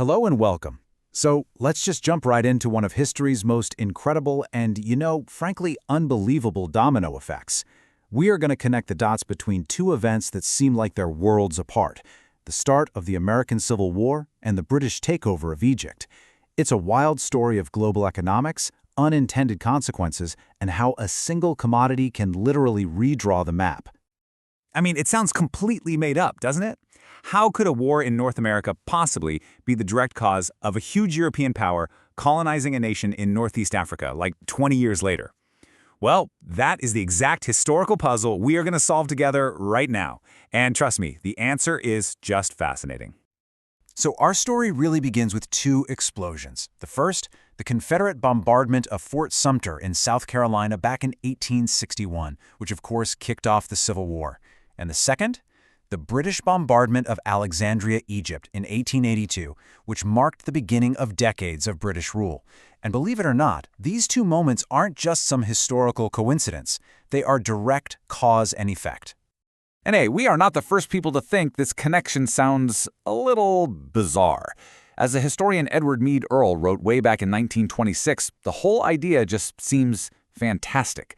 Hello and welcome. So let's just jump right into one of history's most incredible and, frankly, unbelievable domino effects. We are going to connect the dots between two events that seem like they're worlds apart: the start of the American Civil War and the British takeover of Egypt. It's a wild story of global economics, unintended consequences, and how a single commodity can literally redraw the map. I mean, it sounds completely made up, doesn't it? How could a war in North America possibly be the direct cause of a huge European power colonizing a nation in Northeast Africa, like 20 years later? Well, that is the exact historical puzzle we are going to solve together right now. And trust me, the answer is just fascinating. So our story really begins with two explosions. The first, the Confederate bombardment of Fort Sumter in South Carolina back in 1861, which of course kicked off the Civil War. And the second, the British bombardment of Alexandria, Egypt in 1882, which marked the beginning of decades of British rule. And believe it or not, these two moments aren't just some historical coincidence. They are direct cause and effect. And hey, we are not the first people to think this connection sounds a little bizarre. As the historian Edward Mead Earle wrote way back in 1926, the whole idea just seems fantastic.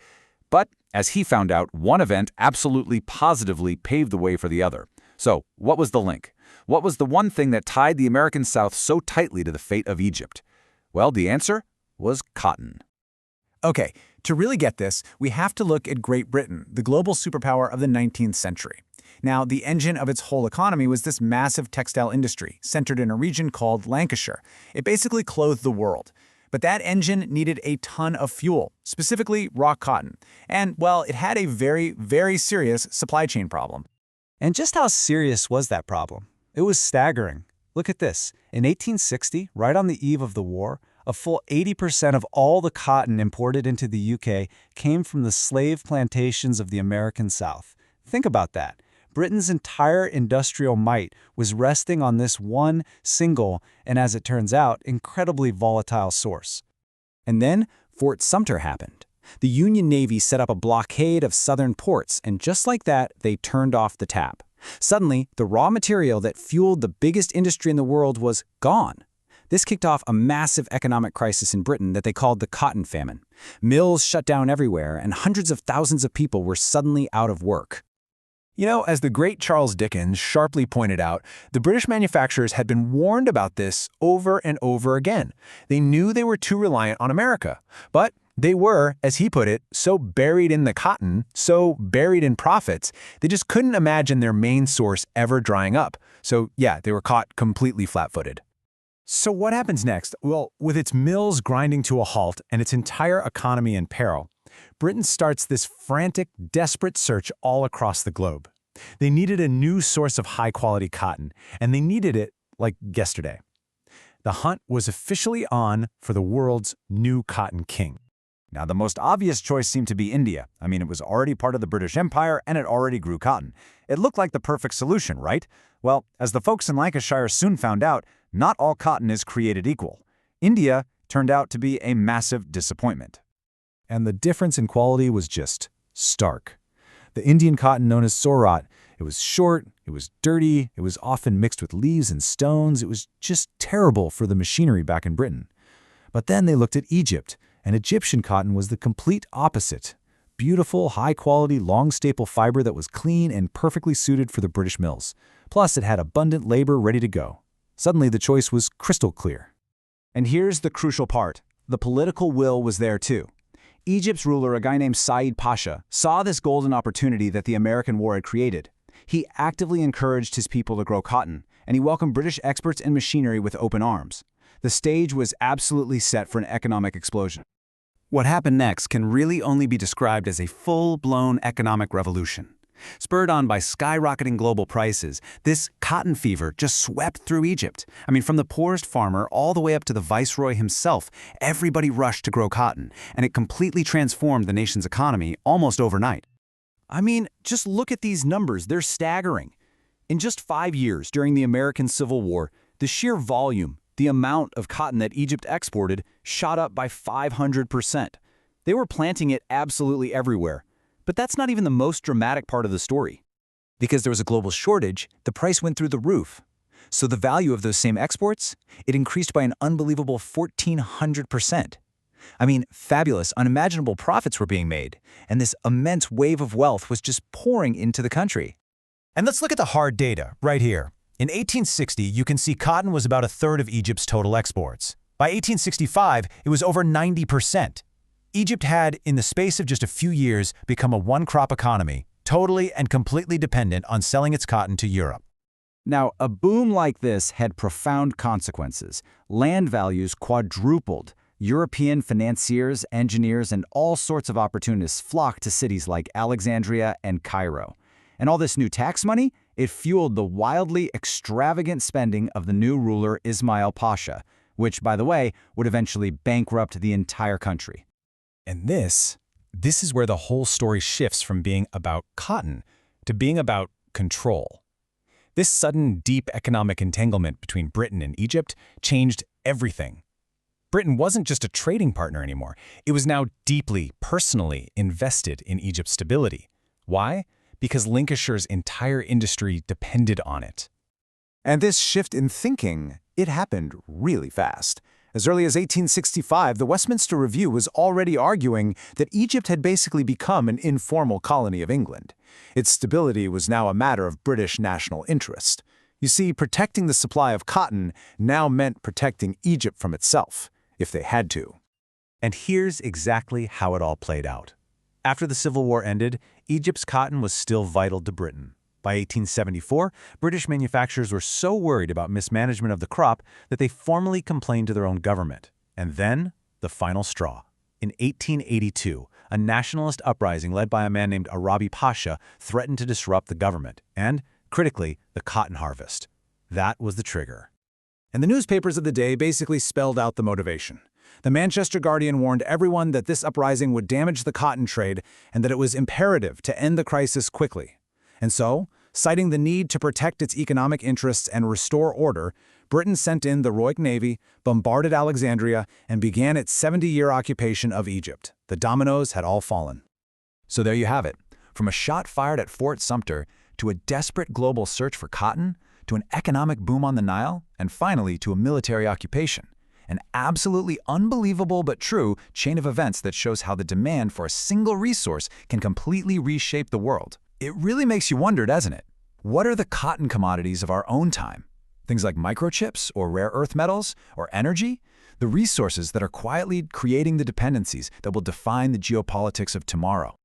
But as he found out, one event absolutely positively paved the way for the other. So, what was the link? What was the one thing that tied the American South so tightly to the fate of Egypt? Well, the answer was cotton. Okay, to really get this, we have to look at Great Britain, the global superpower of the 19th century. Now, the engine of its whole economy was this massive textile industry, centered in a region called Lancashire. It basically clothed the world. But that engine needed a ton of fuel, specifically raw cotton. And, well, it had a very, very serious supply chain problem. And just how serious was that problem? It was staggering. Look at this. In 1860, right on the eve of the war, a full 80% of all the cotton imported into the UK came from the slave plantations of the American South. Think about that. Britain's entire industrial might was resting on this one single, and as it turns out, incredibly volatile source. And then Fort Sumter happened. The Union Navy set up a blockade of southern ports, and just like that, they turned off the tap. Suddenly, the raw material that fueled the biggest industry in the world was gone. This kicked off a massive economic crisis in Britain that they called the Cotton Famine. Mills shut down everywhere, and hundreds of thousands of people were suddenly out of work. You know, as the great Charles Dickens sharply pointed out, the British manufacturers had been warned about this over and over again. They knew they were too reliant on America, but they were, as he put it, so buried in the cotton, so buried in profits, they just couldn't imagine their main source ever drying up. So yeah, they were caught completely flat-footed. So what happens next? Well, with its mills grinding to a halt and its entire economy in peril, Britain starts this frantic, desperate search all across the globe. They needed a new source of high-quality cotton, and they needed it like yesterday. The hunt was officially on for the world's new cotton king. Now, the most obvious choice seemed to be India. I mean, it was already part of the British Empire, and it already grew cotton. It looked like the perfect solution, right? Well, as the folks in Lancashire soon found out, not all cotton is created equal. India turned out to be a massive disappointment. And the difference in quality was just stark. The Indian cotton known as Surat, it was short, it was dirty, it was often mixed with leaves and stones. It was just terrible for the machinery back in Britain. But then they looked at Egypt, and Egyptian cotton was the complete opposite. Beautiful, high-quality, long-staple fiber that was clean and perfectly suited for the British mills. Plus, it had abundant labor ready to go. Suddenly, the choice was crystal clear. And here's the crucial part. The political will was there too. Egypt's ruler, a guy named Said Pasha, saw this golden opportunity that the American war had created. He actively encouraged his people to grow cotton, and he welcomed British experts and machinery with open arms. The stage was absolutely set for an economic explosion. What happened next can really only be described as a full-blown economic revolution. Spurred on by skyrocketing global prices, this cotton fever just swept through Egypt. I mean, from the poorest farmer all the way up to the Viceroy himself, everybody rushed to grow cotton, and it completely transformed the nation's economy almost overnight. I mean, just look at these numbers. They're staggering. In just 5 years during the American Civil War, the sheer volume, the amount of cotton that Egypt exported, shot up by 500%. They were planting it absolutely everywhere. But that's not even the most dramatic part of the story. Because there was a global shortage, the price went through the roof. So the value of those same exports, it increased by an unbelievable 1,400%. I mean, fabulous, unimaginable profits were being made, and this immense wave of wealth was just pouring into the country. And let's look at the hard data right here. In 1860, you can see cotton was about a third of Egypt's total exports. By 1865, it was over 90%. Egypt had, in the space of just a few years, become a one-crop economy, totally and completely dependent on selling its cotton to Europe. Now, a boom like this had profound consequences. Land values quadrupled. European financiers, engineers, and all sorts of opportunists flocked to cities like Alexandria and Cairo. And all this new tax money, it fueled the wildly extravagant spending of the new ruler Ismail Pasha, which, by the way, would eventually bankrupt the entire country. And this is where the whole story shifts from being about cotton to being about control. This sudden, deep economic entanglement between Britain and Egypt changed everything. Britain wasn't just a trading partner anymore. It was now deeply, personally invested in Egypt's stability. Why? Because Lancashire's entire industry depended on it. And this shift in thinking, it happened really fast. As early as 1865, the Westminster Review was already arguing that Egypt had basically become an informal colony of England. Its stability was now a matter of British national interest. You see, protecting the supply of cotton now meant protecting Egypt from itself, if they had to. And here's exactly how it all played out. After the Civil War ended, Egypt's cotton was still vital to Britain. By 1874, British manufacturers were so worried about mismanagement of the crop that they formally complained to their own government. And then, the final straw. In 1882, a nationalist uprising led by a man named Arabi Pasha threatened to disrupt the government and, critically, the cotton harvest. That was the trigger. And the newspapers of the day basically spelled out the motivation. The Manchester Guardian warned everyone that this uprising would damage the cotton trade and that it was imperative to end the crisis quickly. And so, citing the need to protect its economic interests and restore order, Britain sent in the Royal Navy, bombarded Alexandria, and began its 70-year occupation of Egypt. The dominoes had all fallen. So there you have it. From a shot fired at Fort Sumter, to a desperate global search for cotton, to an economic boom on the Nile, and finally to a military occupation. An absolutely unbelievable but true chain of events that shows how the demand for a single resource can completely reshape the world. It really makes you wonder, doesn't it? What are the cotton commodities of our own time? Things like microchips or rare earth metals or energy? The resources that are quietly creating the dependencies that will define the geopolitics of tomorrow.